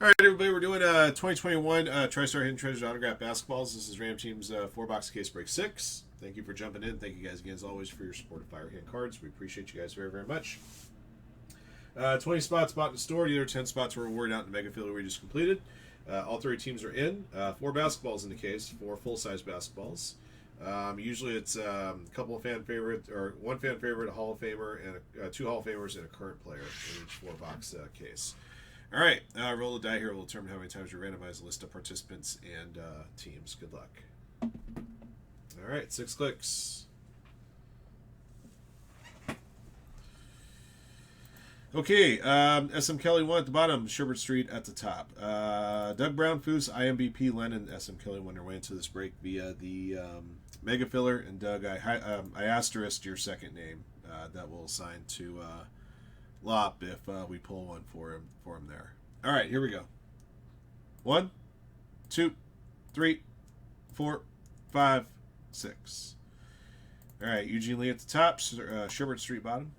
All right, everybody, we're doing 2021 Tristar Hidden Treasures Autograph Basketballs. This is Ram Team's 4-box case break 6. Thank you for jumping in. Thank you guys again, as always, for your support of Firehand Cards. We appreciate you guys very, very much. 20 spots bought in the store. The other 10 spots were awarded out in the Mega Field we just completed. All 3 teams are in. 4 basketballs in the case, 4 full-size basketballs. Usually it's a couple of fan favorites, or one fan favorite, a Hall of Famer, and 2 Hall of Famers, and a current player in each 4-box case. All right, roll the die here. We'll determine how many times you randomize the list of participants and teams. Good luck. All right, 6 clicks. Okay, SM Kelly 1 at the bottom, Sherbert Street at the top. Doug Brown, Foos, IMBP, Lennon, SM Kelly won their way into this break via the Mega Filler. And Doug, I asterisked your second name. That will assign to Lop if we pull one for him there. All right, here we go. 1, 2, 3, 4, 5, 6. All right, Eugene Lee at the top, Sherbert Street bottom.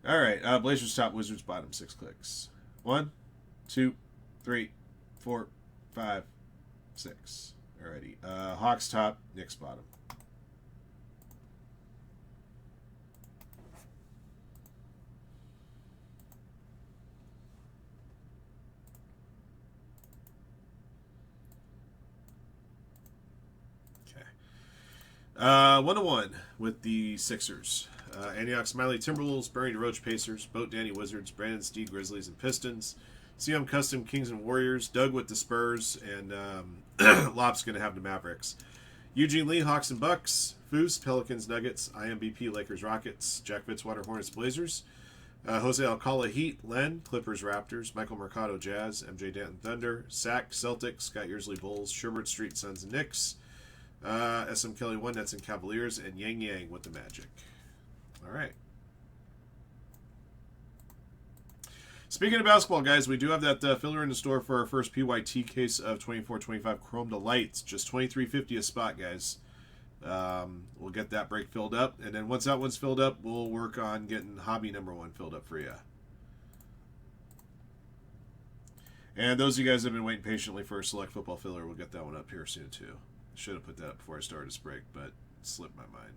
All right, Blazers top, Wizards bottom, 6 clicks. 1, 2, 3, 4, 5, 6. Alrighty. Hawks top, Knicks bottom. Okay. 1-1 with the Sixers. Antioch Smiley Timberwolves, Bernie DeRoche Pacers, Boat Danny Wizards, Brandon Steed Grizzlies and Pistons, CM Custom Kings and Warriors, Doug with the Spurs, and Lop's going to have the Mavericks. Eugene Lee, Hawks and Bucks, Foos, Pelicans, Nuggets, IMBP, Lakers, Rockets, Jack Fitzwater, Hornets, Blazers, Jose Alcala, Heat, Len, Clippers, Raptors, Michael Mercado, Jazz, MJ Danton, Thunder, Sack, Celtics, Scott Yearsley, Bulls, Sherbert Street, Suns and Knicks, SM Kelly, 1, Nets and Cavaliers, and Yang Yang with the Magic. All right. Speaking of basketball, guys, we do have that filler in the store for our first PYT case of 24-25 Chrome Delights. Just $23.50 a spot, guys. We'll get that break filled up. And then once that one's filled up, we'll work on getting hobby number 1 filled up for you. And those of you guys that have been waiting patiently for a select football filler, we'll get that one up here soon, too. Should have put that up before I started this break, but it slipped my mind.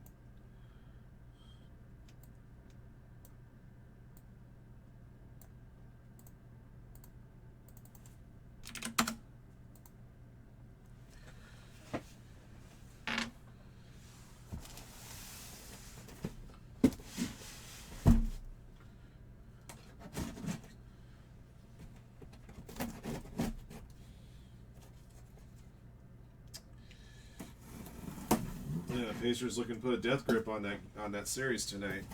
Yeah, Pacers looking to put a death grip on that series tonight.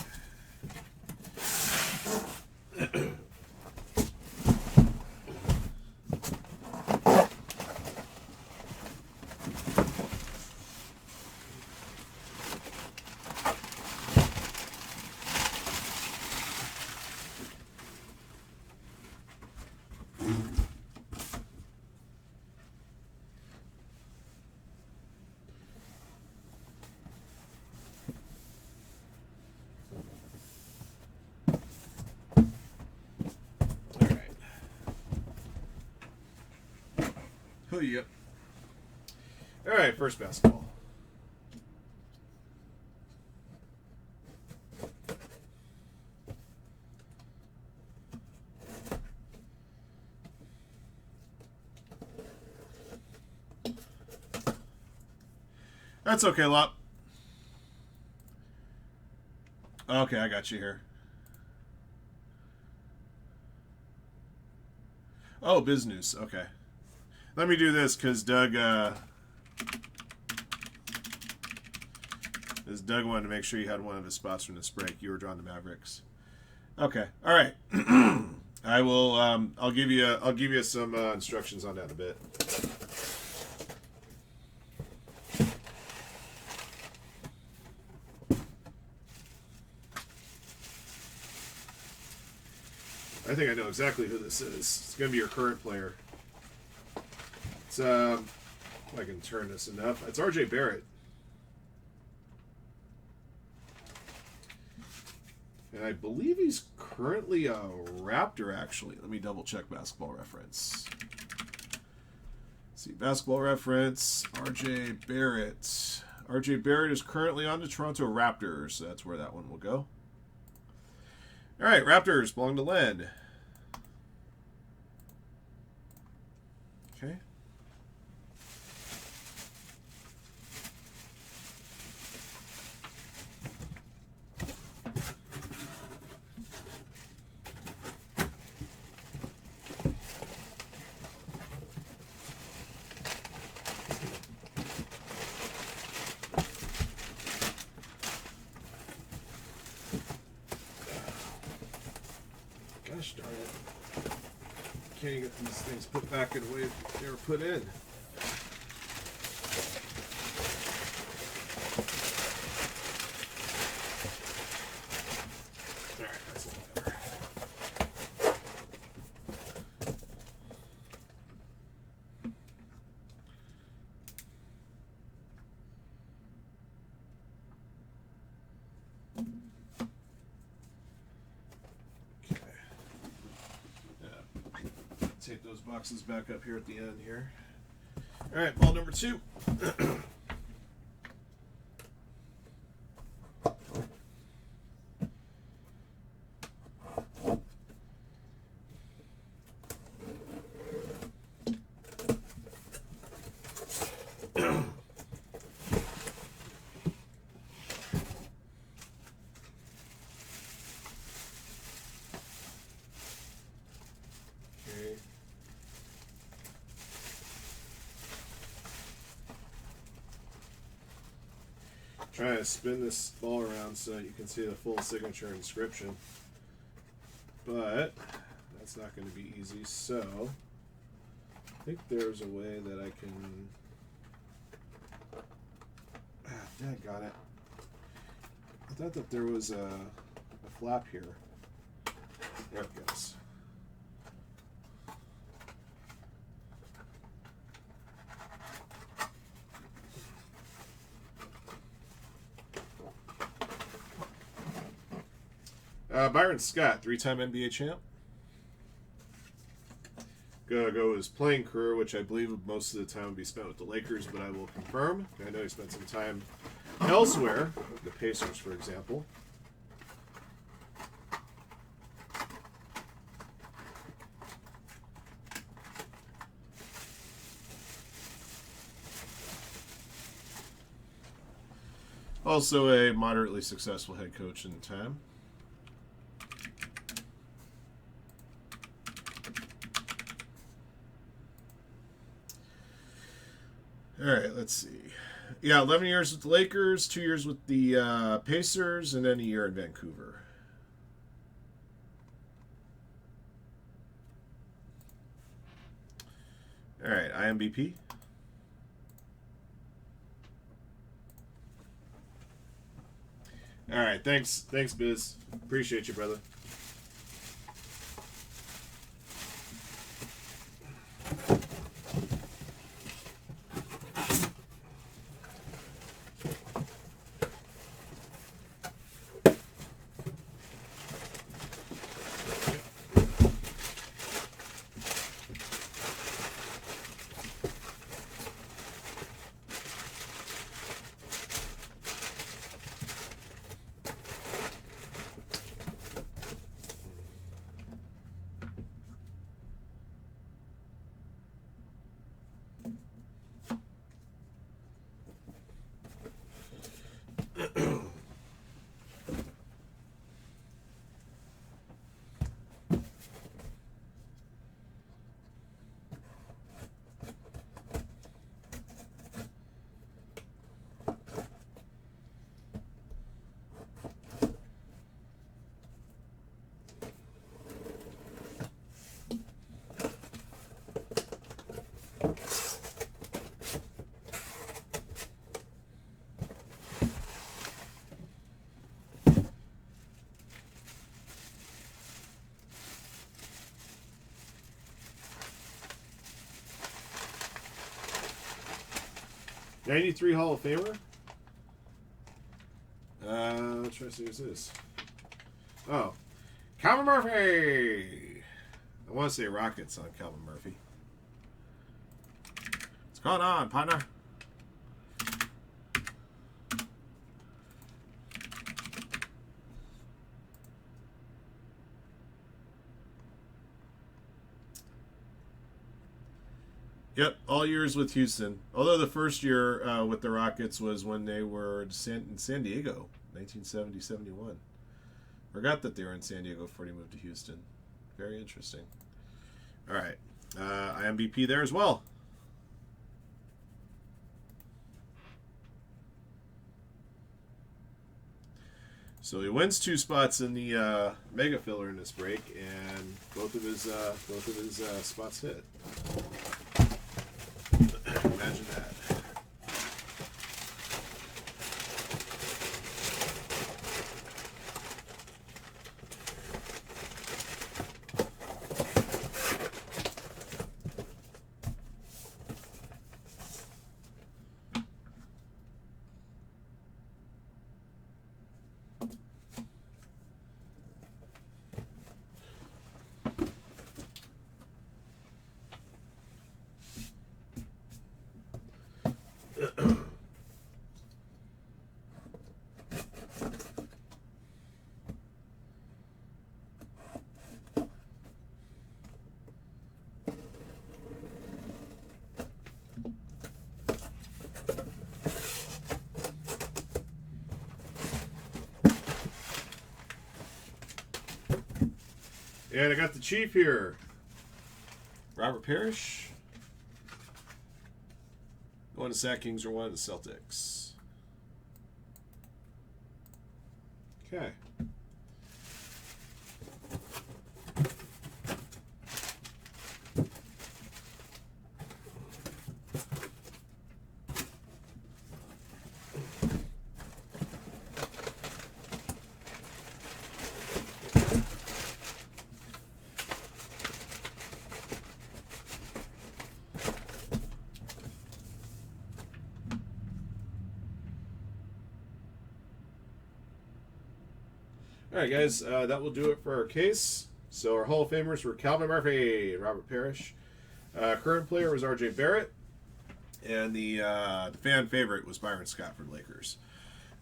Oh, yep. All right, first basketball. That's okay, Lop. Okay, I got you here. Oh, business. Okay. Let me do this because Doug wanted to make sure you had one of his spots from this break. You were drawing the Mavericks. Okay. All right. I will. I'll give you some instructions on that in a bit. I think I know exactly who this is. It's going to be your current player. It's if I can turn this enough. It's R.J. Barrett. And I believe he's currently a Raptor, actually. Let me double check Basketball Reference. Let's see, Basketball Reference, R.J. Barrett. R.J. Barrett is currently on the Toronto Raptors, so that's where that one will go. All right, Raptors belong to Len. Okay. Gosh darn it. Can't get these things put back in the way they were put in. Alright, that's a lot better. Take those boxes back up here at the end here. All right, ball number 2. Trying to spin this ball around so you can see the full signature inscription, but that's not going to be easy. So I think there's a way that I can. Got it. I thought that there was a flap here. There it goes. Byron Scott, 3-time NBA champ. Gonna go his playing career, which I believe most of the time would be spent with the Lakers, but I will confirm. I know he spent some time elsewhere, the Pacers, for example. Also a moderately successful head coach in the time. All right, let's see. Yeah, 11 years with the Lakers, 2 years with the Pacers, and then a year in Vancouver. All right, IMBP. All right, thanks, Biz. Appreciate you, brother. '93 Hall of Famer. Let's try to see who this is. Oh, Calvin Murphy. I want to say Rockets on Calvin Murphy. What's going on, partner? Yep, all years with Houston. Although the first year with the Rockets was when they were in San Diego, 1970-71. Forgot that they were in San Diego before they moved to Houston. Very interesting. All right. IMVP there as well. So he wins 2 spots in the mega filler in this break, and both of his spots hit. Imagine that. And I got the Chief here. Robert Parrish. One of the Sack Kings or one of the Celtics. Okay. All right, guys, that will do it for our case. So our Hall of Famers were Calvin Murphy and Robert Parrish. Current player was R.J. Barrett. And the fan favorite was Byron Scott for the Lakers.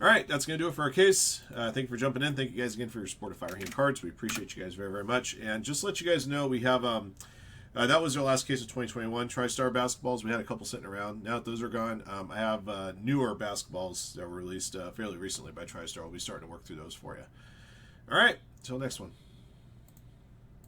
All right, that's going to do it for our case. Thank you for jumping in. Thank you guys again for your support of Firehand Cards. We appreciate you guys very, very much. And just to let you guys know, we have that was our last case of 2021 Tristar basketballs. We had a couple sitting around. Now that those are gone, I have newer basketballs that were released fairly recently by Tristar. We'll be starting to work through those for you. All right, until next one.